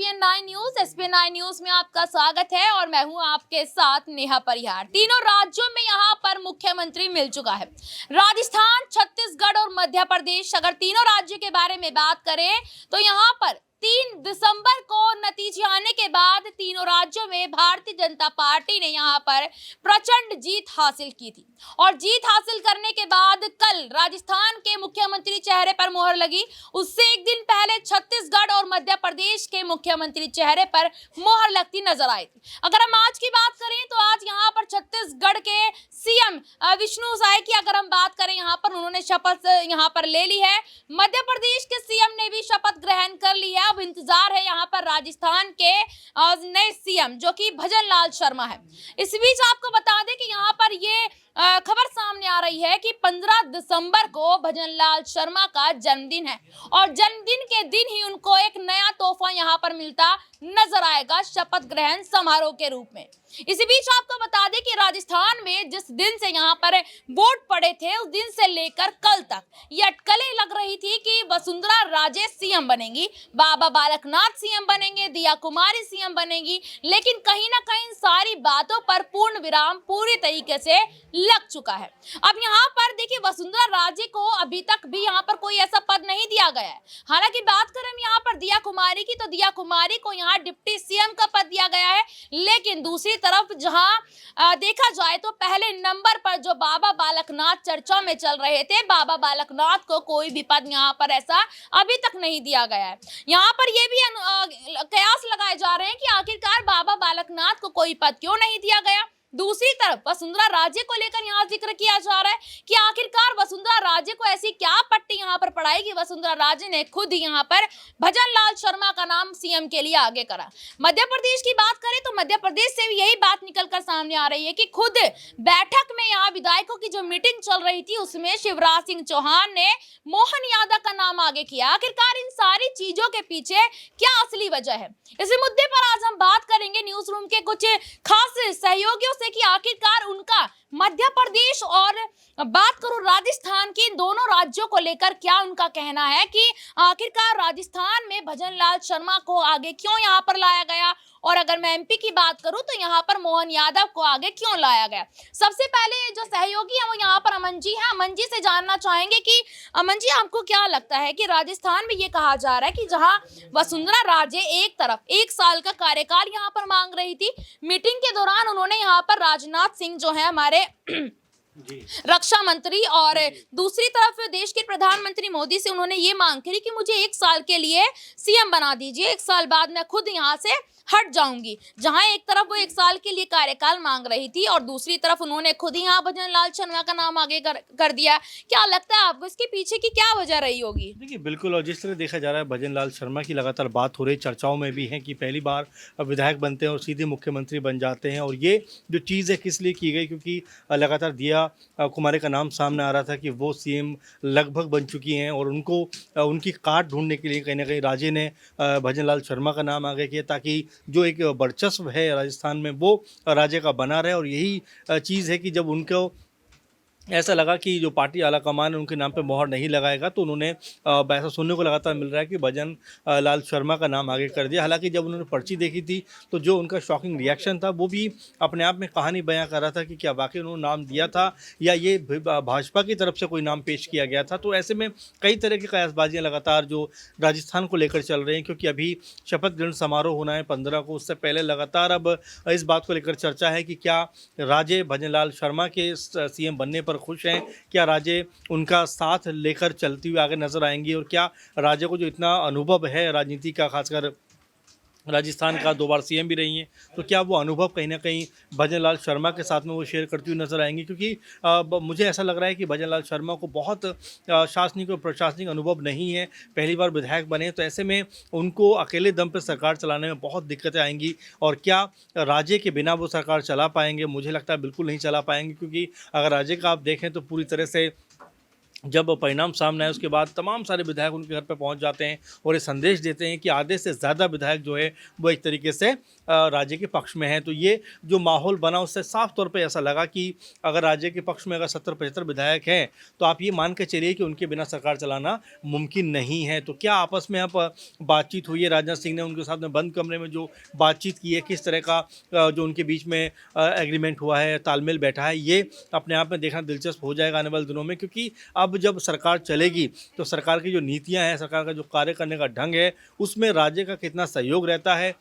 ESPN 9 news में आपका स्वागत है और मैं हूं आपके साथ नेहा परिहार। तीनों राज्यों में यहां पर मुख्यमंत्री मिल चुका है। राजस्थान, छत्तीसगढ़ और मध्य प्रदेश, अगर तीनों राज्यों के बारे में बात करें तो यहां पर 3 दिसंबर को नतीजे आने के बाद तीनों राज्यों में भारतीय जनता पार्टी ने यहां पर प्रचंड जीत हासिल की थी और जीत हासिल करने के बाद कल राजस्थान के मुख्यमंत्री चेहरे पर मोहर लगी। उससे एक दिन पहले छत्तीसगढ़ और मध्य प्रदेश के मुख्यमंत्री चेहरे पर मोहर लगती नजर आई थी। अगर हम आज की बात करें तो आज यहां पर छत्तीसगढ़ के सीएम विष्णु साय की अगर हम बात करें, यहां पर उन्होंने शपथ यहां पर ले ली है। मध्य प्रदेश के सीएम ने भी शपथ ग्रहण कर ली है। अब इंतजार है यहाँ पर राजस्थान के नए सीएम जो कि भजन लाल शर्मा है। इस बीच आपको बता दें कि यहाँ पर ये खबर सामने आ रही है कि 15 दिसंबर को भजन लाल शर्मा का जन्मदिन है और जन्मदिन के दिन ही उनको एक नया तोहफा यहाँ पर मिलता नजर आएगा शपथ ग्रहण समारोह के रूप में। इसी बीच आपको बता दें कि राजस्थान में जिस दिन से यहाँ पर वोट पड़े थे उस दिन से लेकर कल तक ये अटकलें लग रही थी कि वसुंधरा राजे सीएम बनेंगी, बाबा बालकनाथ सीएम बनेंगे, दिया कुमारी सीएम बनेगी, लेकिन कहीं ना कहीं सारी बातों पर पूर्ण विराम पूरी तरीके से लग चुका है। अब यहाँ पर देखिए वसुंधरा राजे को अभी तक भी यहाँ पर कोई ऐसा पद नहीं दिया गया है। हालांकि बात करें यहाँ पर दिया कुमारी की तो दिया कुमारी को यहाँ डिप्टी सीएम का पद दिया गया है, लेकिन दूसरी तरफ जहां देखा जाए तो पहले नंबर पर जो बाबा बालकनाथ चर्चा में चल रहे थे, बाबा बालकनाथ को कोई भी पद यहाँ पर ऐसा अभी तक नहीं दिया गया है। यहाँ पर ये भी कयास लगाए जा रहे हैं कि आखिरकार बाबा बालकनाथ को कोई पद क्यों नहीं दिया गया। दूसरी तरफ वसुंधरा राजे को लेकर यहाँ जिक्र किया जा रहा है कि आखिरकार वसुंधरा राजे को ऐसी क्या पट्टी यहाँ पर पड़ाई कि वसुंधरा राजे ने खुद यहाँ पर भजन लाल शर्मा का नाम सीएम के लिए आगे करा। मध्य प्रदेश की बात करें तो मध्य प्रदेश से भी यही बात निकलकर सामने आ रही है कि खुद बैठक में यहाँ विधायकों की जो मीटिंग चल रही थी उसमें शिवराज सिंह चौहान ने मोहन यादव का नाम आगे किया। आखिरकार इन सारी चीजों के पीछे क्या असली वजह है, इसी मुद्दे पर आज हम बात करेंगे न्यूज रूम के कुछ खास सहयोगियों से कि आखिरकार उनका मध्य प्रदेश और बात करूं राजस्थान की, इन दोनों राज्यों को लेकर क्या उनका कहना है कि आखिरकार राजस्थान में भजन लाल शर्मा को आगे क्यों यहां पर लाया गया और अगर मैं एमपी की बात करूं तो यहां पर मोहन यादव को आगे क्यों लाया गया। सबसे पहले जो सहयोगी है वो यहाँ पर अमन जी है। अमन जी से जानना चाहेंगे कि अमन जी आपको क्या लगता है कि राजस्थान में ये कहा जा रहा है कि जहां वसुंधरा राजे एक तरफ 1 साल का कार्यकाल यहाँ पर मांग रही थी, मीटिंग के दौरान उन्होंने यहाँ पर राजनाथ सिंह जो है हमारे रक्षा मंत्री और दूसरी तरफ देश के प्रधानमंत्री मोदी से उन्होंने ये मांग करी कि मुझे 1 साल के लिए सीएम बना दीजिए, 1 साल बाद मैं खुद यहाँ से हट जाऊंगी। जहां एक तरफ वो 1 साल के लिए कार्यकाल मांग रही थी और दूसरी तरफ उन्होंने खुद ही यहाँ भजन लाल शर्मा का नाम आगे कर दिया। क्या लगता है आपको इसके पीछे की क्या वजह रही होगी? देखिए बिल्कुल, और जिस तरह देखा जा रहा है भजन लाल शर्मा की लगातार बात हो रही, चर्चाओं में भी है कि पहली बार विधायक बनते हैं और सीधे मुख्यमंत्री बन जाते हैं। और ये जो चीज़ है किस लिए की गई, क्योंकि लगातार दिया कुमारी का नाम सामने आ रहा था कि वो सीएम लगभग बन चुकी हैं और उनको उनकी काट ढूंढने के लिए कहीं ना कहीं राजे ने भजन लाल शर्मा का नाम आगे किया ताकि जो एक वर्चस्व है राजस्थान में वो राजे का बना रहे। और यही चीज़ है कि जब उनको ऐसा लगा कि जो पार्टी आला कमान उनके नाम पे मोहर नहीं लगाएगा तो उन्होंने ऐसा सुनने को लगातार मिल रहा है कि भजन लाल शर्मा का नाम आगे कर दिया। हालांकि जब उन्होंने पर्ची देखी थी तो जो उनका शॉकिंग रिएक्शन था वो भी अपने आप में कहानी बयां कर रहा था कि क्या वाकई उन्होंने नाम दिया था या ये भाजपा की तरफ से कोई नाम पेश किया गया था। तो ऐसे में कई तरह की कयासबाजियाँ लगातार जो राजस्थान को लेकर चल रही हैं, क्योंकि अभी शपथ ग्रहण समारोह होना है 15 को, उससे पहले लगातार अब इस बात को लेकर चर्चा है कि क्या राजे भजन लाल शर्मा के सीएम बनने पर खुश हैं, क्या राजे उनका साथ लेकर चलती हुई आगे नजर आएंगी और क्या राजे को जो इतना अनुभव है राजनीति का, खासकर राजस्थान का 2 बार सीएम भी रही हैं, तो क्या वो अनुभव कहीं ना कहीं भजन लाल शर्मा के साथ में वो शेयर करती हुई नजर आएंगी। क्योंकि मुझे ऐसा लग रहा है कि भजन लाल शर्मा को बहुत शासनिक और प्रशासनिक अनुभव नहीं है, पहली बार विधायक बने, तो ऐसे में उनको अकेले दम पर सरकार चलाने में बहुत दिक्कतें आएंगी। और क्या राजे के बिना वो सरकार चला पाएंगे? मुझे लगता है बिल्कुल नहीं चला पाएंगे, क्योंकि अगर राजे का आप देखें तो पूरी तरह से जब परिणाम सामने आए उसके बाद तमाम सारे विधायक उनके घर पर पहुंच जाते हैं और ये संदेश देते हैं कि आधे से ज़्यादा विधायक जो है वो एक तरीके से राज्य के पक्ष में हैं। तो ये जो माहौल बना उससे साफ तौर पे ऐसा लगा कि अगर राज्य के पक्ष में अगर 70-75 विधायक हैं तो आप ये मान के चलिए कि उनके बिना सरकार चलाना मुमकिन नहीं है। तो क्या आपस में अब बातचीत हुई है? राजनाथ सिंह ने उनके साथ में बंद कमरे में जो बातचीत की है, किस तरह का जो उनके बीच में एग्रीमेंट हुआ है, तालमेल बैठा है, ये अपने आप में देखना दिलचस्प हो जाएगा आने वाले दिनों में। क्योंकि अब जब सरकार चलेगी तो सरकार की जो नीतियां हैं, सरकार का जो कार्य करने का ढंग है, उसमें राज्य का कितना सहयोग रहता है,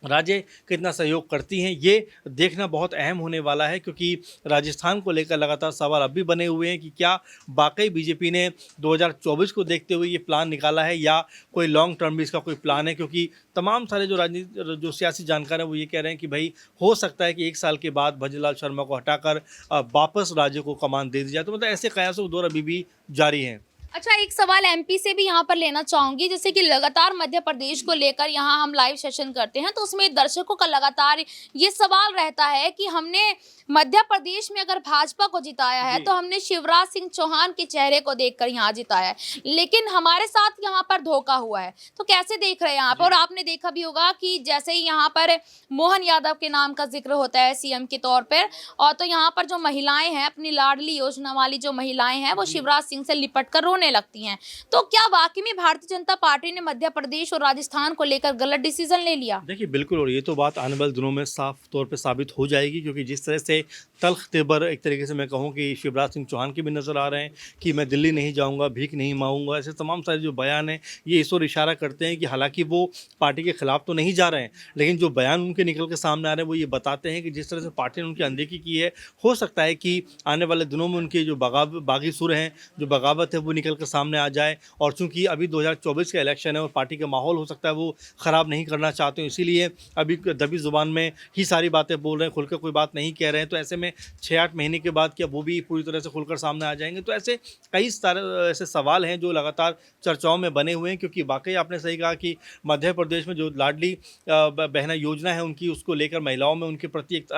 राज्य कितना सहयोग करती हैं, ये देखना बहुत अहम होने वाला है। क्योंकि राजस्थान को लेकर लगातार सवाल अब भी बने हुए हैं कि क्या वाकई बीजेपी ने 2024 को देखते हुए ये प्लान निकाला है या कोई लॉन्ग टर्म भी इसका कोई प्लान है। क्योंकि तमाम सारे जो सियासी जानकार हैं वो ये कह रहे हैं कि भाई हो सकता है कि 1 साल के बाद भजन लाल शर्मा को हटाकर वापस राज्य को कमान दे दी जाए। तो मतलब ऐसे कयासों का दौर अभी भी जारी है। अच्छा, एक सवाल एमपी से भी यहाँ पर लेना चाहूंगी। जैसे कि लगातार मध्य प्रदेश को लेकर यहाँ हम लाइव सेशन करते हैं तो उसमें दर्शकों का लगातार ये सवाल रहता है कि हमने मध्य प्रदेश में अगर भाजपा को जिताया है तो हमने शिवराज सिंह चौहान के चेहरे को देखकर यहाँ जिताया है, लेकिन हमारे साथ यहाँ पर धोखा हुआ है। तो कैसे देख रहे हैं यहाँ पर? और आपने देखा भी होगा कि जैसे ही यहाँ पर मोहन यादव के नाम का जिक्र होता है सीएम के तौर पर, और तो यहाँ पर जो महिलाएं हैं, अपनी लाडली योजना वाली जो महिलाएं हैं, वो शिवराज सिंह से लिपट कर रोने लगती हैं। तो क्या वाकई में भारतीय जनता पार्टी ने मध्य प्रदेश और राजस्थान को लेकर गलत डिसीजन ले लिया? देखिए बिल्कुल, और ये तो बात आने वाले दिनों में साफ तौर पे साबित हो जाएगी। क्योंकि जिस तरह से तल्ख तेवर एक तरीके से मैं कहूँ कि शिवराज सिंह चौहान के भी नज़र आ रहे हैं कि मैं दिल्ली नहीं जाऊँगा, भीख नहीं मांगूंगा, ऐसे तमाम सारे जो बयान हैं ये इस ओर इशारा करते हैं कि हालांकि वो पार्टी के खिलाफ तो नहीं जा रहे हैं, लेकिन जो बयान उनके निकल के सामने आ रहे हैं वो ये बताते हैं कि जिस तरह से पार्टी ने उनकी अनदेखी की है, हो सकता है कि आने वाले दिनों में उनके जो बागी सुर हैं, जो बगावत है, वो निकल कर सामने आ जाए। और चूंकि अभी 2024 का इलेक्शन है और पार्टी का माहौल हो सकता है वो ख़राब नहीं करना चाहते हैं, इसीलिए अभी दबी ज़ुबान में ही सारी बातें बोल रहे हैं, खुलकर कोई बात नहीं कह रहे हैं। तो ऐसे में 6-8 महीने के बाद क्या वो भी पूरी तरह से खुलकर सामने आ जाएंगे? तो ऐसे कई सारे ऐसे सवाल हैं जो लगातार चर्चाओं में बने हुए हैं। क्योंकि वाकई आपने सही कहा कि मध्य प्रदेश में जो लाडली बहना योजना है उनकी, उसको लेकर महिलाओं में उनके प्रति एक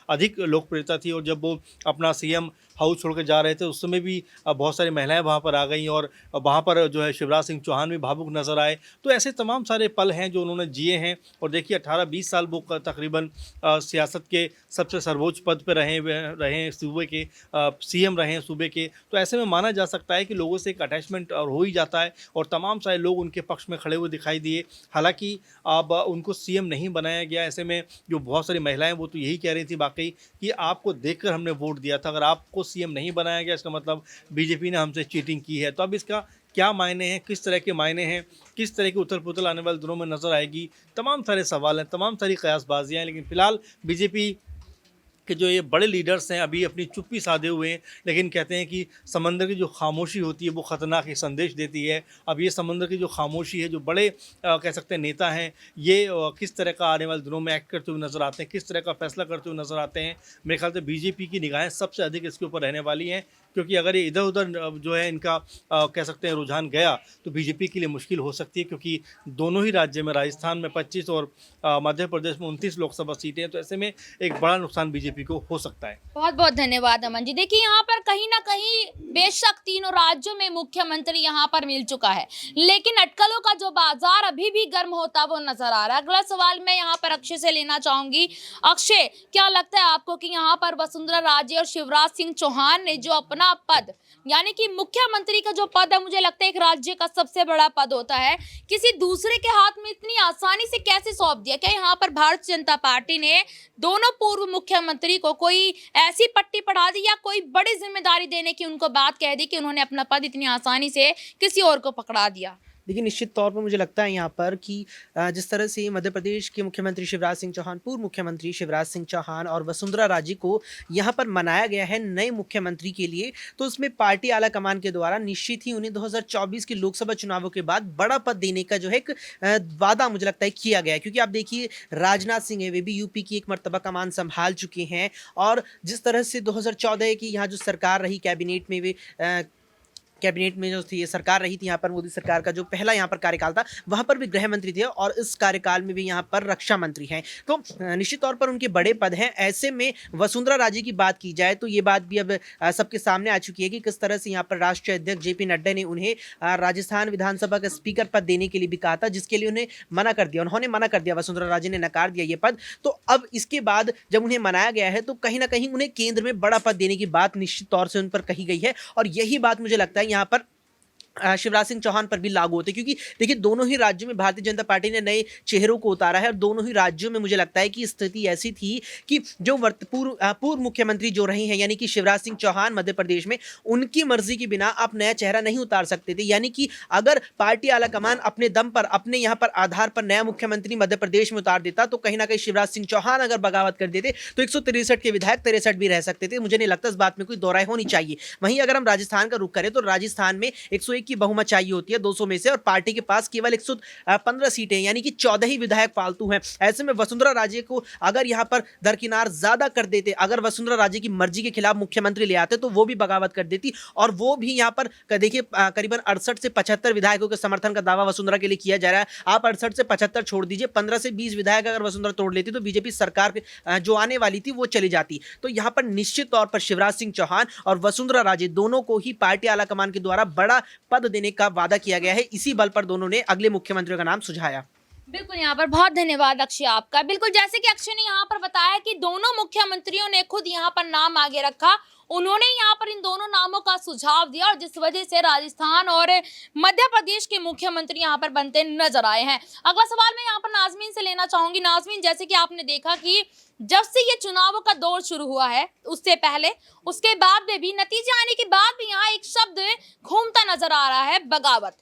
अधिक लोकप्रियता थी। और जब वो अपना सीएम हाउस छोड़ कर जा रहे थे उस समय भी बहुत सारी महिलाएं वहां पर आ गई और वहां पर जो है शिवराज सिंह चौहान भी भावुक नजर आए। तो ऐसे तमाम सारे पल हैं जो उन्होंने जिए हैं। और देखिए 18-20 साल वो तकरीबन सियासत के सबसे सर्वोच्च पद पर रहे सूबे के सीएम रहे हैं सूबे के। तो ऐसे में माना जा सकता है कि लोगों से एक अटैचमेंट और हो ही जाता है और तमाम सारे लोग उनके पक्ष में खड़े हुए दिखाई दिए। हालांकि अब उनको सीएम नहीं बनाया गया। ऐसे में जो बहुत सारी महिलाएं वो तो यही कह रही थी वाकई कि आपको देखकर हमने वोट दिया था, अगर आपको सीएम नहीं बनाया गया इसका मतलब बीजेपी ने हमसे चीटिंग की है। तो अब इसका क्या मायने हैं, किस तरह के मायने हैं, किस तरह की उथल पुथल आने वाले दिनों में नजर आएगी, तमाम सारे सवाल हैं, तमाम सारी कयासबाजियाँ हैं। लेकिन फिलहाल बीजेपी कि जो ये बड़े लीडर्स हैं अभी अपनी चुप्पी साधे हुए हैं, लेकिन कहते हैं कि समंदर की जो खामोशी होती है वो ख़तरनाक एक संदेश देती है। अब ये समंदर की जो खामोशी है, जो बड़े कह सकते हैं नेता हैं, ये किस तरह का आने वाले दिनों में एक्ट करते हुए नज़र आते हैं, किस तरह का फैसला करते हुए नज़र आते हैं। मेरे ख्याल से बीजेपी की निगाहें सबसे अधिक इसके ऊपर रहने वाली हैं। क्योंकि अगर ये इधर उधर जो है इनका कह सकते हैं रुझान गया तो बीजेपी के लिए मुश्किल हो सकती है। क्योंकि दोनों ही राज्य में, राजस्थान में 25 और मध्य प्रदेश में 29 लोकसभा सीटें हैं। तो ऐसे में एक बड़ा नुकसान बीजेपी को हो सकता है। बहुत बहुत धन्यवाद अमन जी। देखिए यहाँ पर कहीं ना कहीं बेशक तीनों राज्यों में मुख्यमंत्री यहाँ पर मिल चुका है, लेकिन अटकलों का जो बाजार अभी भी गर्म होता वो नजर आ रहा है। अगला सवाल मैं यहाँ पर अक्षय से लेना चाहूंगी। अक्षय, क्या लगता है आपको कि यहाँ पर वसुंधरा राजे और शिवराज सिंह चौहान ने जो अपना पद, यानी कि मुख्यमंत्री का जो पद है, मुझे लगता है एक राज्य का सबसे बड़ा पद होता है, किसी दूसरे के हाथ में इतनी आसानी से कैसे सौंप दिया? क्या यहाँ पर भारतीय जनता पार्टी ने दोनों पूर्व मुख्यमंत्री को कोई ऐसी पट्टी पढ़ा दी या कोई बड़ी जिम्मेदारी देने की उनको बात कह दी कि उन्होंने अपना पद इतनी आसानी से किसी और को पकड़ा दिया? देखिए, निश्चित तौर पर मुझे लगता है यहाँ पर कि जिस तरह से मध्य प्रदेश के मुख्यमंत्री शिवराज सिंह चौहान, पूर्व मुख्यमंत्री शिवराज सिंह चौहान और वसुंधरा राजे को यहाँ पर मनाया गया है नए मुख्यमंत्री के लिए, तो उसमें पार्टी आला कमान के द्वारा निश्चित ही उन्हें 2024 के लोकसभा चुनावों के बाद बड़ा पद देने का जो है एक वादा मुझे लगता है किया गया है। क्योंकि आप देखिए, राजनाथ सिंह है, वे भी यूपी की एक मर्तबा कमान संभाल चुके हैं और जिस तरह से 2014 की यहाँ जो सरकार रही, कैबिनेट में वे कैबिनेट में जो थी ये सरकार रही थी यहाँ पर मोदी सरकार का जो पहला यहाँ पर कार्यकाल था, वहाँ पर भी गृह मंत्री थे और इस कार्यकाल में भी यहाँ पर रक्षा मंत्री हैं। तो निश्चित तौर पर उनके बड़े पद हैं। ऐसे में वसुंधरा राजे की बात की जाए तो ये बात भी अब सबके सामने आ चुकी है कि किस तरह से यहाँ पर राष्ट्रीय अध्यक्ष जेपी नड्डा ने उन्हें राजस्थान विधानसभा का स्पीकर पद देने के लिए भी कहा था, जिसके लिए उन्हें मना कर दिया। उन्होंने मना कर दिया, वसुंधरा राजे ने नकार दिया ये पद। तो अब इसके बाद जब उन्हें मनाया गया है तो कहीं ना कहीं उन्हें केंद्र में बड़ा पद देने की बात निश्चित तौर से उन पर कही गई है और यही बात मुझे लगता है यहाँ पर शिवराज सिंह चौहान पर भी लागू होते, क्योंकि देखिए दोनों ही राज्यों में भारतीय जनता पार्टी ने नए चेहरों को उतारा है और दोनों ही राज्यों में मुझे लगता है कि स्थिति ऐसी थी कि जो पूर्व मुख्यमंत्री जो रहे हैं यानी कि शिवराज सिंह चौहान मध्य प्रदेश में, उनकी मर्जी के बिना आप नया चेहरा नहीं उतार सकते थे। यानी कि अगर पार्टी आलाकमान अपने दम पर, अपने यहाँ पर आधार पर नया मुख्यमंत्री मध्य प्रदेश में उतार देता तो कहीं ना कहीं शिवराज सिंह चौहान अगर बगावत कर देते तो 163 के विधायक 63 भी रह सकते थे। मुझे नहीं लगता इस बात में कोई दोहराई होनी चाहिए। वहीं अगर हम राजस्थान का रुख करें तो राजस्थान में 101 की बहुमत चाहिए होती है 200 में से, और पार्टी के पास केवल 115 सीटें यानी कि 14 ही विधायक फालतू हैं। ऐसे में वसुंधरा राजे को अगर यहां पर दरकिनार ज्यादा कर देते, अगर वसुंधरा राजे की मर्जी के खिलाफ मुख्यमंत्री ले आते तो वो भी बगावत कर देती और वो भी यहां पर देखिए करीबन 68 से 75 विधायकों के समर्थन का दावा वसुंधरा के लिए किया जा रहा है। आप 68 से 75 छोड़ दीजिए, 15 से 20 विधायक अगर वसुंधरा तोड़ लेती तो बीजेपी सरकार जो आने वाली थी वो चली जाती। तो यहां पर निश्चित तौर पर शिवराज सिंह चौहान और वसुंधरा राजे दोनों को ही पार्टी आलाकमान के द्वारा बड़ा पद देने का वादा किया गया है। इसी बल पर दोनों ने अगले मुख्यमंत्रियों का नाम सुझाया। बिल्कुल, यहाँ पर बहुत धन्यवाद अक्षय आपका। बिल्कुल जैसे कि अक्षय ने यहाँ पर बताया कि दोनों मुख्यमंत्रियों ने खुद यहाँ पर नाम आगे रखा, उन्होंने यहाँ पर इन दोनों नामों का सुझाव दिया और जिस वजह से राजस्थान और मध्य प्रदेश के मुख्यमंत्री यहाँ पर बनते नजर आए हैं। अगला सवाल मैं यहाँ पर नाजमीन से लेना चाहूंगी। नाजमीन, जैसे कि आपने देखा कि जब से ये चुनावों का दौर शुरू हुआ है, उससे पहले उसके बाद में भी नतीजे आने के बाद भी यहाँ एक शब्द घूमता नजर आ रहा है, बगावत।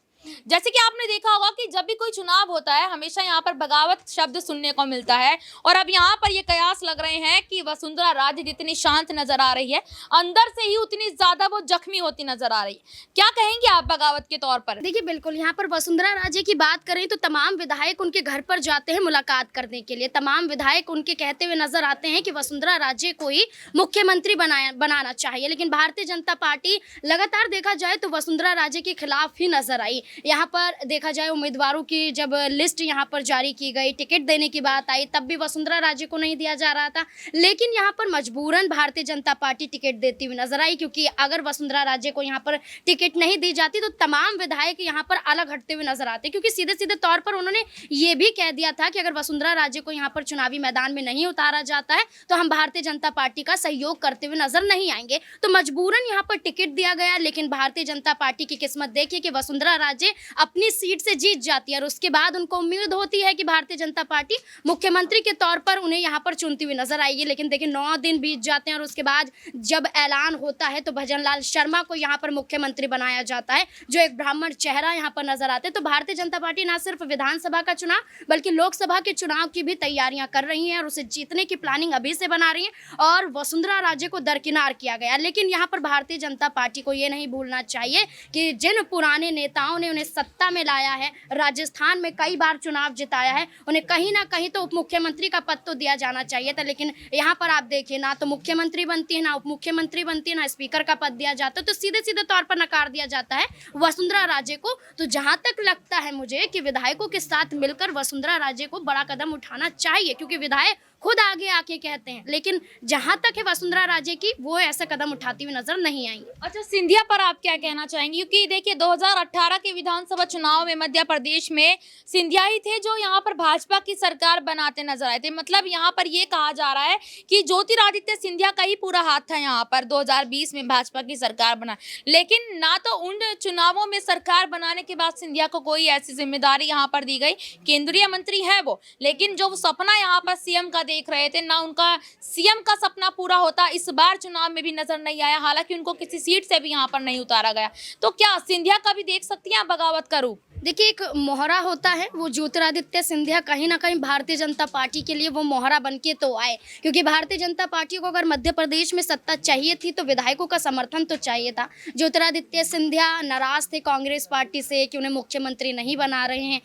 जैसे कि आपने देखा होगा कि जब भी कोई चुनाव होता है हमेशा यहाँ पर बगावत शब्द सुनने को मिलता है और अब यहाँ पर ये कयास लग रहे हैं कि वसुंधरा राजे जितनी शांत नजर आ रही है, अंदर से ही उतनी ज्यादा वो जख्मी होती नजर आ रही है। क्या कहेंगे आप बगावत के तौर पर? देखिए बिल्कुल, यहाँ पर वसुंधरा राजे की बात करें तो तमाम विधायक उनके घर पर जाते हैं मुलाकात करने के लिए। तमाम विधायक उनके कहते हुए नजर आते हैं कि वसुंधरा राजे को ही मुख्यमंत्री बनाना चाहिए, लेकिन भारतीय जनता पार्टी लगातार देखा जाए तो वसुंधरा राजे के खिलाफ ही नजर आई। यहाँ पर देखा जाए उम्मीदवारों की जब लिस्ट यहाँ पर जारी की गई, टिकट देने की बात आई, तब भी वसुंधरा राजे को नहीं दिया जा रहा था, लेकिन यहाँ पर मजबूरन भारतीय जनता पार्टी टिकट देती हुई नजर आई, क्योंकि अगर वसुंधरा राजे को यहाँ पर टिकट नहीं दी जाती तो तमाम विधायक यहाँ पर अलग हटते हुए नजर आते, क्योंकि सीधे सीधे तौर पर उन्होंने ये भी कह दिया था कि अगर वसुंधरा राजे को यहाँ पर चुनावी मैदान में नहीं उतारा जाता है तो हम भारतीय जनता पार्टी का सहयोग करते हुए नजर नहीं आएंगे। तो मजबूरन यहाँ पर टिकट दिया गया, लेकिन भारतीय जनता पार्टी की किस्मत देखिए कि वसुंधरा राजे अपनी सीट से जीत जाती है और उसके बाद उनको उम्मीद होती है कि भारतीय जनता पार्टी मुख्यमंत्री के तौर पर उन्हें यहाँ पर चुनती हुई नजर आएगी। लेकिन देखिए 9 दिन बीत जाते हैं और उसके बाद जब ऐलान होता है तो भजन लाल शर्मा को यहाँ पर मुख्यमंत्री बनाया जाता है, जो एक ब्राह्मण चेहरा यहाँ पर नजर आते हैं। तो भारतीय जनता पार्टी न सिर्फ विधानसभा का चुनाव बल्कि लोकसभा के चुनाव की भी तैयारियां कर रही है और उसे जीतने की प्लानिंग अभी से बना रही है और वसुंधरा राजे को दरकिनार किया गया। लेकिन यहाँ पर भारतीय जनता पार्टी को ये नहीं भूलना चाहिए कि जिन पुराने नेताओं ने उन्हें सत्ता में लाया है, राजस्थान में कई बार चुनाव जिताया है, उन्हें कहीं ना कहीं तो उप मुख्यमंत्री का पद तो दिया जाना चाहिए था। लेकिन यहाँ पर आप देखिए ना तो मुख्यमंत्री बनती है, ना उप मुख्यमंत्री बनती है, ना स्पीकर का पद दिया जाता है, तो सीधे सीधे तौर पर नकार दिया जाता है वसुंधरा राजे को। तो जहां तक लगता है मुझे कि विधायकों के साथ मिलकर वसुंधरा राजे को बड़ा कदम उठाना चाहिए, क्योंकि विधायक खुद आगे आके कहते हैं, लेकिन जहां तक है वसुंधरा राजे की, वो ऐसा कदम उठाती हुई नजर नहीं आएंगे। अच्छा, सिंधिया पर आप क्या कहना चाहेंगे? क्योंकि देखिए 2018 के विधानसभा चुनाव में मध्य प्रदेश में सिंधिया ही थे जो यहाँ पर भाजपा की सरकार बनाते नजर आए थे। मतलब यहाँ पर ये कहा जा रहा है कि ज्योतिरादित्य सिंधिया का ही पूरा हाथ था यहाँ पर 2020 में भाजपा की सरकार बना, लेकिन ना तो उन चुनावों में सरकार बनाने के बाद सिंधिया को कोई ऐसी जिम्मेदारी यहाँ पर दी गई, केंद्रीय मंत्री है वो, लेकिन जो सपना यहाँ पर सीएम का देख रहे थे ना उनका सीएम का सपना पूरा होता इस बार चुनाव में भी नजर नहीं आया। हालांकि उनको किसी सीट से भी यहाँ पर नहीं उतारा गया। तो क्या सिंधिया का भी देख सकती हैं बगावत का रूप? देखिए, एक मोहरा होता है, वो ज्योतिरादित्य सिंधिया कहीं ना कहीं भारतीय जनता पार्टी के लिए वो मोहरा बन के तो आए, क्योंकि भारतीय जनता पार्टी को अगर मध्य प्रदेश में सत्ता चाहिए थी तो विधायकों का समर्थन तो चाहिए था। ज्योतिरादित्य सिंधिया नाराज थे कांग्रेस पार्टी से कि उन्हें मुख्यमंत्री नहीं बना रहे हैं।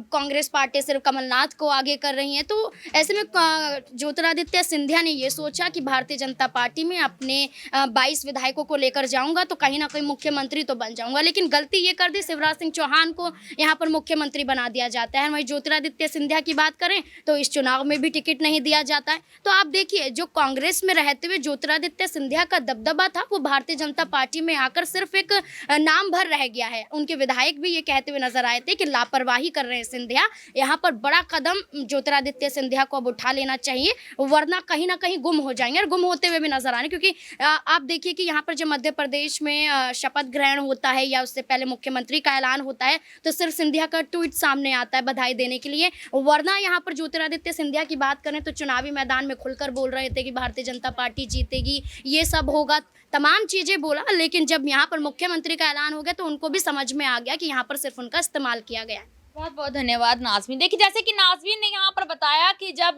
कांग्रेस पार्टी सिर्फ कमलनाथ को आगे कर रही है, तो ऐसे में ज्योतिरादित्य सिंधिया ने ये सोचा कि भारतीय जनता पार्टी में अपने 22 विधायकों को लेकर जाऊंगा तो कहीं ना कहीं मुख्यमंत्री तो बन जाऊंगा। लेकिन गलती ये कर दी, शिवराज सिंह चौहान को यहाँ पर मुख्यमंत्री बना दिया जाता है। वहीं ज्योतिरादित्य सिंधिया की बात करें तो इस चुनाव में भी टिकट नहीं दिया जाता है। तो आप देखिए, जो कांग्रेस में रहते हुए ज्योतिरादित्य सिंधिया का दबदबा था, वो भारतीय जनता पार्टी में आकर सिर्फ एक नाम भर रह गया है। उनके विधायक भी ये कहते हुए नजर आए थे कि लापरवाही कर रहे हैं सिंधिया, यहाँ पर बड़ा कदम ज्योतिरादित्य सिंधिया को अब उठा लेना चाहिए, वरना कहीं ना कहीं गुम हो जाएंगे, और गुम होते हुए भी नजर आ रहे हैं। क्योंकि आप देखिए कि यहाँ पर जब मध्य प्रदेश में शपथ ग्रहण होता है या उससे पहले मुख्यमंत्री का ऐलान होता है तो सिर्फ सिंधिया का ट्वीट सामने आता है बधाई देने के लिए, वरना यहाँ पर ज्योतिरादित्य सिंधिया की बात करें तो चुनावी मैदान में खुलकर बोल रहे थे कि भारतीय जनता पार्टी जीतेगी, ये सब होगा, तमाम चीजें बोला। लेकिन जब यहाँ पर मुख्यमंत्री का ऐलान हो गया तो उनको भी समझ में आ गया कि यहाँ पर सिर्फ उनका इस्तेमाल किया गया है। बहुत बहुत धन्यवाद नाज़मीन। देखिए, जैसे कि नाज़मीन ने यहाँ पर बताया कि जब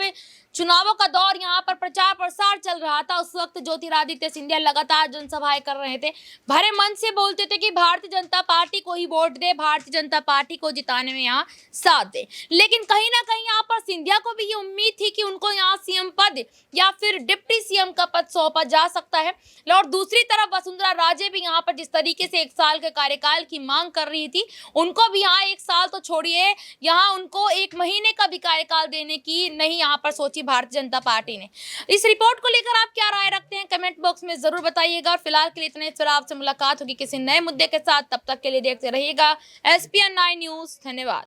चुनावों का दौर यहाँ पर प्रचार प्रसार चल रहा था, उस वक्त ज्योतिरादित्य सिंधिया लगातार जनसभाएं कर रहे थे, भरे मन से बोलते थे कि भारतीय जनता पार्टी को ही वोट दे, भारतीय जनता पार्टी को जिताने में यहाँ साथ दे। लेकिन कहीं ना कहीं यहाँ पर सिंधिया को भी ये उम्मीद थी कि उनको यहाँ सीएम पद या फिर डिप्टी सीएम का पद सौंपा जा सकता है। और दूसरी तरफ वसुंधरा राजे भी यहाँ पर जिस तरीके से 1 साल के कार्यकाल की मांग कर रही थी, उनको भी यहाँ 1 साल तो छोड़िए, यहाँ उनको 1 महीने का भी कार्यकाल देने की नहीं यहाँ पर सोची भारतीय जनता पार्टी ने। इस रिपोर्ट को लेकर आप क्या राय रखते हैं, कमेंट बॉक्स में जरूर बताइएगा। और फिलहाल के लिए इतने, फिर आपसे मुलाकात होगी किसी नए मुद्दे के साथ। तब तक के लिए देखते रहिएगा SPN9 न्यूज। धन्यवाद।